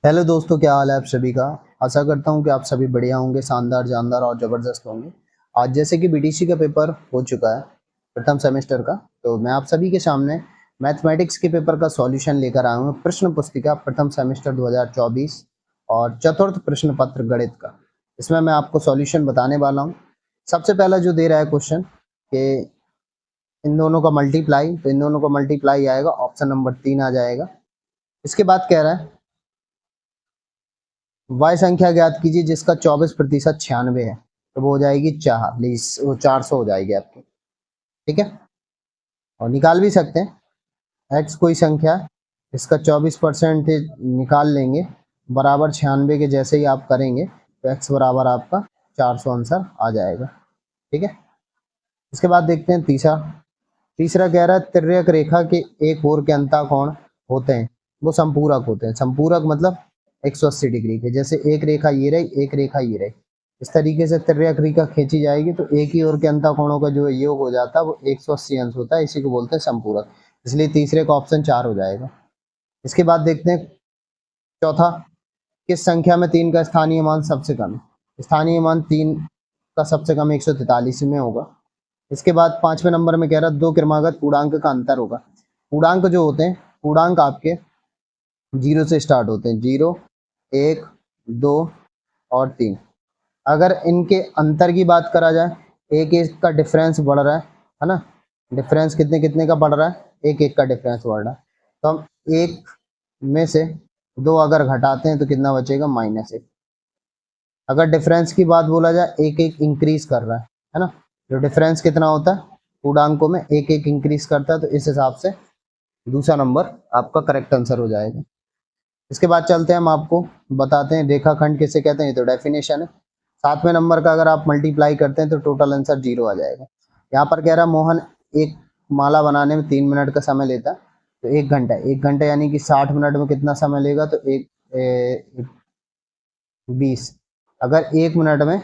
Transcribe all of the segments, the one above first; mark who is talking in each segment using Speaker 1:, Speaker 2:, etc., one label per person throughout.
Speaker 1: Hello दोस्तों, क्या हाल है आप सभी का। आशा करता हूं कि आप सभी बढ़िया होंगे, शानदार जानदार और ज़बरदस्त होंगे। आज जैसे कि बीटीसी का पेपर हो चुका है प्रथम सेमेस्टर का, तो मैं आप सभी के सामने मैथमेटिक्स के पेपर का सॉल्यूशन लेकर आया हूं। प्रश्न पुस्तिका प्रथम सेमेस्टर 2024 और चतुर्थ प्रश्न पत्र गणित का। इसमें मैं आपको सॉल्यूशन बताने वाला हूँ। सबसे पहला जो दे रहा है क्वेश्चन कि इन दोनों का मल्टीप्लाई, तो इन दोनों का मल्टीप्लाई आएगा, ऑप्शन नंबर 3 आ जाएगा। इसके बाद कह रहा है वाई संख्या ज्ञात कीजिए जिसका 24% 96 है, तो वो हो जाएगी 40, वो 400 हो जाएगी आपकी। ठीक है, और निकाल भी सकते हैं। एक्स कोई संख्या, इसका 24% निकाल लेंगे, बराबर 96 के जैसे ही आप करेंगे तो एक्स बराबर आपका 400 आंसर आ जाएगा। ठीक है, इसके बाद देखते हैं तीसरा कह रहा है तिर्यक रेखा के एक ओर के अंतःकोण होते हैं, वो संपूरक होते हैं। संपूरक मतलब 180 डिग्री के। जैसे एक रेखा ये रही, एक रेखा ये रही, इस तरीके से तिर्यक रेखा खींची जाएगी तो एक ही ओर के अंतःकोणों का जो योग हो जाता है वो 180 अंश होता है, इसी को बोलते हैं संपूरक। इसलिए तीसरे का ऑप्शन 4 हो जाएगा। इसके बाद देखते हैं चौथा, किस संख्या में 3 का स्थानीय मान सबसे कम है। स्थानीय मान 3 का सबसे कम 143 में होगा। इसके बाद 5वें नंबर में कह रहा है दो क्रमागत पूर्णांक का अंतर होगा। पूर्णांक जो होते हैं, पूर्णांक आपके 0 से स्टार्ट होते हैं, 0, 1, 2 और 3। अगर इनके अंतर की बात करा जाए, एक एक का डिफरेंस बढ़ रहा है ना। डिफरेंस कितने कितने का बढ़ रहा है, एक एक का डिफरेंस बढ़ रहा है, तो हम एक में से 2 अगर घटाते हैं तो कितना बचेगा, -1। अगर डिफरेंस की बात बोला जाए, एक एक इंक्रीज कर रहा है ना। जो डिफरेंस कितना होता है पूर्णांकों में, एक एक इंक्रीज करता है, तो इस हिसाब से दूसरा नंबर आपका करेक्ट आंसर हो जाएगा। इसके बाद चलते हैं, हम आपको बताते हैं रेखाखंड किसे कहते हैं, ये तो डेफिनेशन है। 7वें नंबर का अगर आप मल्टीप्लाई करते हैं तो टोटल आंसर 0 आ जाएगा। यहाँ पर कह रहा है मोहन एक माला बनाने में 3 मिनट का समय लेता है, तो 1 घंटा यानी कि 60 मिनट में कितना समय लेगा, तो 20। अगर 1 मिनट में,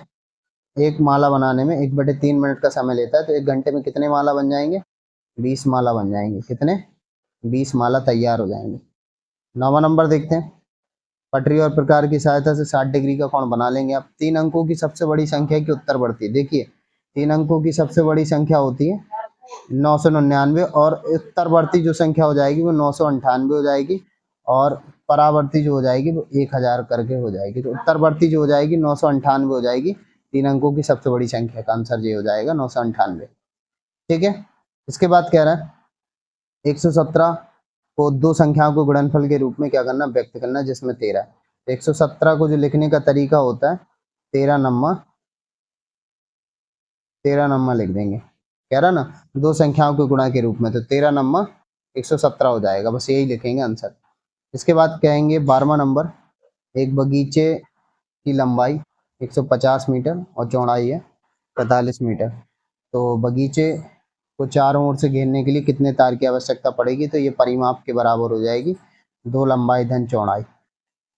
Speaker 1: एक माला बनाने में 1/3 मिनट का समय लेता है, तो 1 घंटे में कितने माला बन जाएंगे, 20 माला बन जाएंगे। कितने, 20 माला तैयार हो जाएंगे। 9वां नंबर देखते हैं, पटरी और प्रकार की सहायता से 60 डिग्री का कोण बना लेंगे आप। 3 अंकों की सबसे बड़ी संख्या की उत्तरवर्ती, देखिए 3 अंकों की सबसे बड़ी संख्या होती है 999, और उत्तरवर्ती जो संख्या हो जाएगी वो 998 हो जाएगी, और परावर्ती जो हो जाएगी वो 1000 करके हो जाएगी। तो उत्तरवर्ती जो हो जाएगी 998 हो जाएगी। 3 अंकों की सबसे बड़ी संख्या का आंसर ये हो जाएगा 998। ठीक है, इसके बाद कह रहा है 117 को दो संख्याओं को गुणनफल के रूप में क्या करना, व्यक्त करना, जिसमें 13। 117 को जो लिखने का तरीका होता है, 13 नंबर लिख देंगे। कह रहा ना दो संख्याओं के गुणा के रूप में, तो 13 नंबर 117 हो जाएगा, बस यही लिखेंगे आंसर। इसके बाद कहेंगे 12वां नंबर, एक बगीचे की लंबाई 150 मीटर और चौड़ाई है 45 मीटर। तो बगीचे को चारों ओर से घेरने के लिए कितने तार की आवश्यकता पड़ेगी, तो ये परिमाप के बराबर हो जाएगी 2 लंबाई धन चौड़ाई।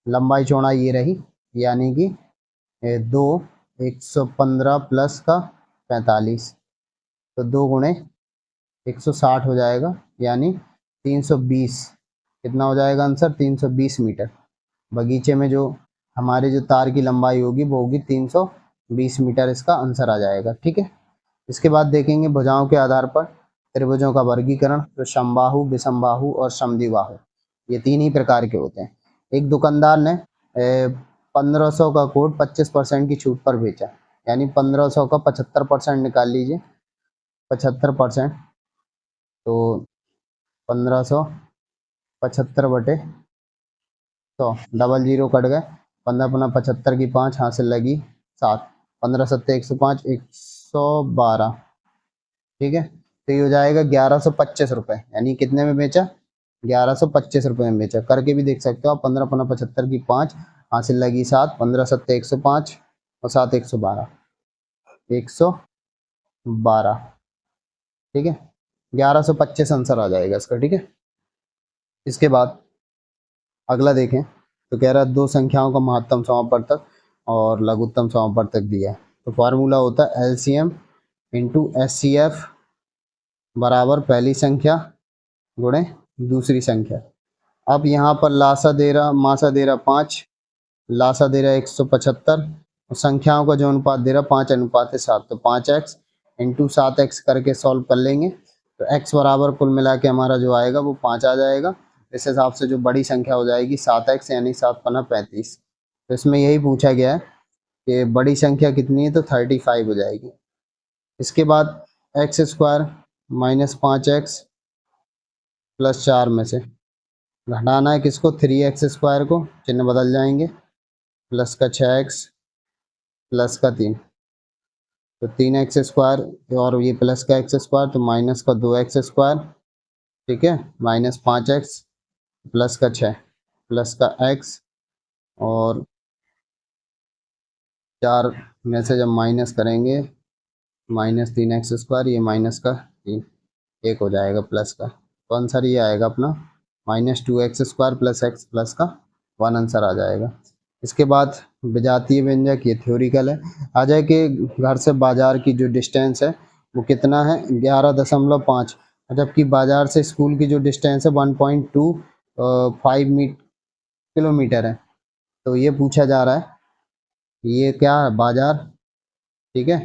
Speaker 1: लंबाई चौड़ाई ये रही, यानी कि 2, 115 प्लस का 45, तो 2 गुणे 160 हो जाएगा, यानी 320। कितना हो जाएगा आंसर, 320 मीटर। बगीचे में जो हमारे जो तार की लंबाई होगी वो होगी 320 मीटर, इसका आंसर आ जाएगा। ठीक है, इसके बाद देखेंगे भुजाओं के आधार पर त्रिभुजों का वर्गीकरण, तो समबाहु, विषमबाहु और समद्विबाहु, ये 3 ही प्रकार के होते हैं। एक दुकानदार ने 1500 का कोट 25% की छूट पर बेचा, यानी 1500 का 75% निकाल लीजिए, 75%, तो 1575/100, डबल जीरो कट गए, 15×75 की 5, हाथ से लगी 7, 15 सत्ते 105, 112। ठीक है, तो ये हो जाएगा 1125 रुपये, यानी कितने में बेचा, 1125 रुपये में बेचा। करके भी देख सकते हो आप, 15×75 की 5, हासिल लगी 7, 15 सत्ते 105 और 7 112, 112। ठीक है, 1125 आंसर आ जाएगा इसका। ठीक है, इसके बाद अगला देखें, तो कह रहा है दो संख्याओं का महत्तम समापवर्तक और लघुत्तम समापवर्तक दिया है। तो फार्मूला होता है LCM इंटू SCF बराबर पहली संख्या गुणे दूसरी संख्या। अब यहाँ पर लासा दे रहा, मासा दे रहा 5, लासा दे रहा 175, और संख्याओं का जो अनुपात दे रहा 5:7, तो 5x इंटू 7x करके सॉल्व कर लेंगे, तो x बराबर कुल मिला के हमारा जो आएगा वो 5 आ जाएगा। इस हिसाब से जो बड़ी संख्या हो जाएगी 7x, यानी 7×5 = 35। तो इसमें यही पूछा गया है कि बड़ी संख्या कितनी है, तो 35 हो जाएगी। इसके बाद x² माइनस 5x प्लस 4 में से घटाना है किसको, 3x² को, चिन्ह बदल जाएंगे, प्लस का 6x प्लस का 3, तो 3x² और ये प्लस का x², तो माइनस का 2x², ठीक है, माइनस 5x प्लस का 6 प्लस का x, और 4 में से जब माइनस करेंगे माइनस 3x², ये माइनस का 3, 1 हो जाएगा प्लस का, तो आंसर ये आएगा अपना -2x² प्लस x प्लस का 1 आंसर आ जाएगा। इसके बाद विजातीय व्यंजक, ये थ्योरिकल है। आ जाए कि घर से बाजार की जो डिस्टेंस है वो कितना है, 11.5, जबकि बाजार से स्कूल की जो डिस्टेंस है 1.25 किलोमीटर है। तो ये पूछा जा रहा है, ये क्या है, बाजार, ठीक है,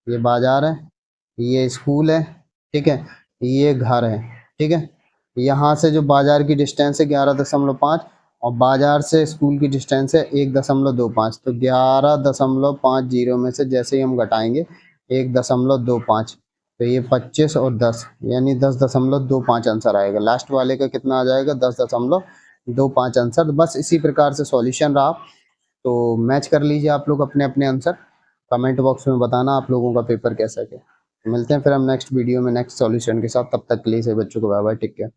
Speaker 1: ये बाजार है, ये स्कूल है, ठीक है, ये घर है, ठीक है। यहाँ से जो बाजार की डिस्टेंस है 11.5, और बाजार से स्कूल की डिस्टेंस है 1.25, तो 11.50 में से जैसे ही हम घटाएंगे 1.25, तो ये 25 और 10, यानी 10.25 आंसर आएगा। लास्ट वाले का कितना आ जाएगा, 10.25 आंसर। बस इसी प्रकार से सॉल्यूशन रहा, तो मैच कर लीजिए आप लोग अपने अपने आंसर, कमेंट बॉक्स में बताना आप लोगों का पेपर कैसा गया। मिलते हैं फिर हम नेक्स्ट वीडियो में नेक्स्ट सॉल्यूशन के साथ, तब तक के लिए सभी बच्चों को बाय बाय, टेक केयर।